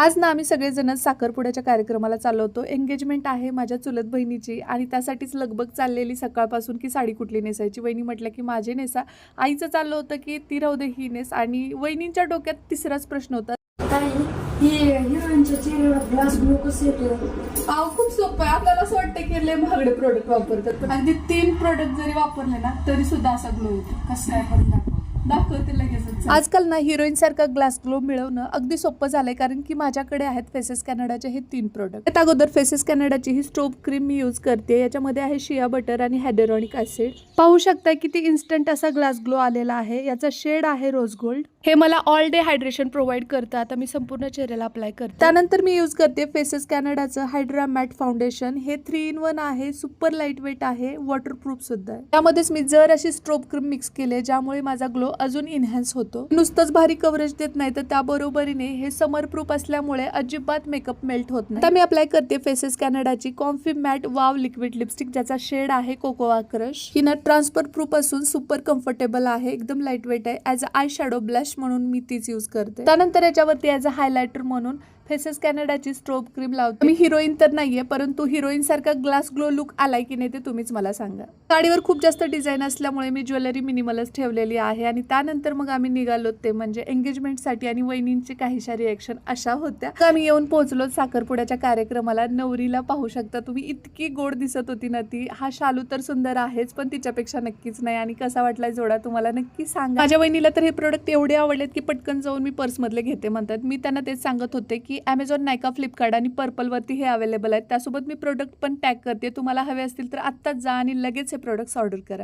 आज ना आम्ही सगळेजण साखरपुड्याच्या कार्यक्रमाला चाललो होतो. एंगेजमेंट आहे माझ्या चुलत बहिणीची आणि त्यासाठीच लगबग चाललेली सकाळपासून की साडी कुठली नेसायची. वहिनी म्हटल्या की माझे नेसा. आईचं चाललं होतं की ती राहू दे ही नेस आणि वहिनींच्या डोक्यात तिसराच प्रश्न होता. हिरोईनच्या चेहऱ्यावर ग्लास ग्लो कसं येतो? खूप सोपं आहे. आपल्याला असं वाटतं की लय महागडे प्रोडक्ट वापरतात पण अगदी 3 प्रोडक्ट जरी वापरले ना तरी सुद्धा असा ग्लो येतो. कसं आहे आपण दाखवते लगेच. आजकाल ना हिरोईन सारखा ग्लास ग्लो मिळवणं अगदी सोपं झालंय कारण की माझ्याकडे आहेत फेसेस कॅनडाचे हे 3 प्रोडक्ट. त्यात अगोदर फेसेस कॅनडाची ही स्ट्रोब क्रीम मी यूज करते. याच्यामध्ये आहे शिया बटर आणि हायड्रोनिक ऍसिड. पाहू शकता किती इन्स्टंट असा ग्लास ग्लो आलेला आहे. याचा शेड आहे रोज गोल्ड. हे मला ऑल डे हायड्रेशन प्रोव्हाइड करतं. आता मी संपूर्ण चेहऱ्याला अप्लाय करते. त्यानंतर मी यूज करते फेसेस कॅनडाचं हायड्रा मॅट फाउंडेशन. हे 3-in-1 आहे. सुपर लाईट वेट आहे. वॉटरप्रूफ सुद्धा आहे. त्यामध्येच मी जर अशी स्ट्रोब क्रीम मिक्स केले ज्यामुळे माझा ग्लो अजून इन्हॅन्स होतो. नुसतंच भारी कव्हरेज देत नाही तर त्याबरोबरीने हे समर प्रूफ असल्यामुळे अजिबात मेकअप मेल्ट होत नाही. आता मी अप्लाय करते फेसेस कॅनडाची comfy matte wow liquid lipstick ज्याचा शेड आहे कोकोआ क्रश. ही ना ट्रान्सफर प्रूफ असून सुपर कम्फर्टेबल आहे. एकदम लाईट वेट आहे. As a eye shadow blush म्हणून मी तीच यूज करते. त्यानंतर याच्यावरती ऍज अ हायलायटर म्हणून फेसेस कॅनडाची स्ट्रोब क्रीम लावते. मी हिरोईन तर नाहीये परंतु हिरोईन सारखा ग्लास ग्लो लुक आलाय की नाही ते तुम्हीच मला सांगा. साडीवर खूप जास्त डिझाईन असल्यामुळे मी ज्वेलरी मिनिमलच ठेवलेली आहे आणि त्यानंतर मग आम्ही निघालो ते म्हणजे एंगेजमेंटसाठी आणि वहिनींची काहीशा रिएक्शन अशा होत्या. आम्ही येऊन पोहोचलो साखरपुड्याच्या कार्यक्रमाला. नवरीला पाहू शकता तुम्ही, इतकी गोड दिसत होती ना ती. हा शालू तर सुंदर आहेच पण तिच्यापेक्षा नक्कीच नाही. आणि कसा वाटला जोडा तुम्हाला नक्की सांगा. माझ्या वहिनीला तर हे प्रोडक्ट एवढे आवडलेत की पटकन जाऊन मी पर्समधले घेते म्हणतात. मी त्यांना तेच सांगत होते की Amazon, नायका, फ्लिपकार्ट आणि पर्पलवरती हे अवेलेबल आहेत. त्यासोबत मी प्रोडक्ट पण टॅग करते. तुम्हाला हवे असतील तर आत्ताच जा आणि लगेच हे प्रोडक्ट्स ऑर्डर करा.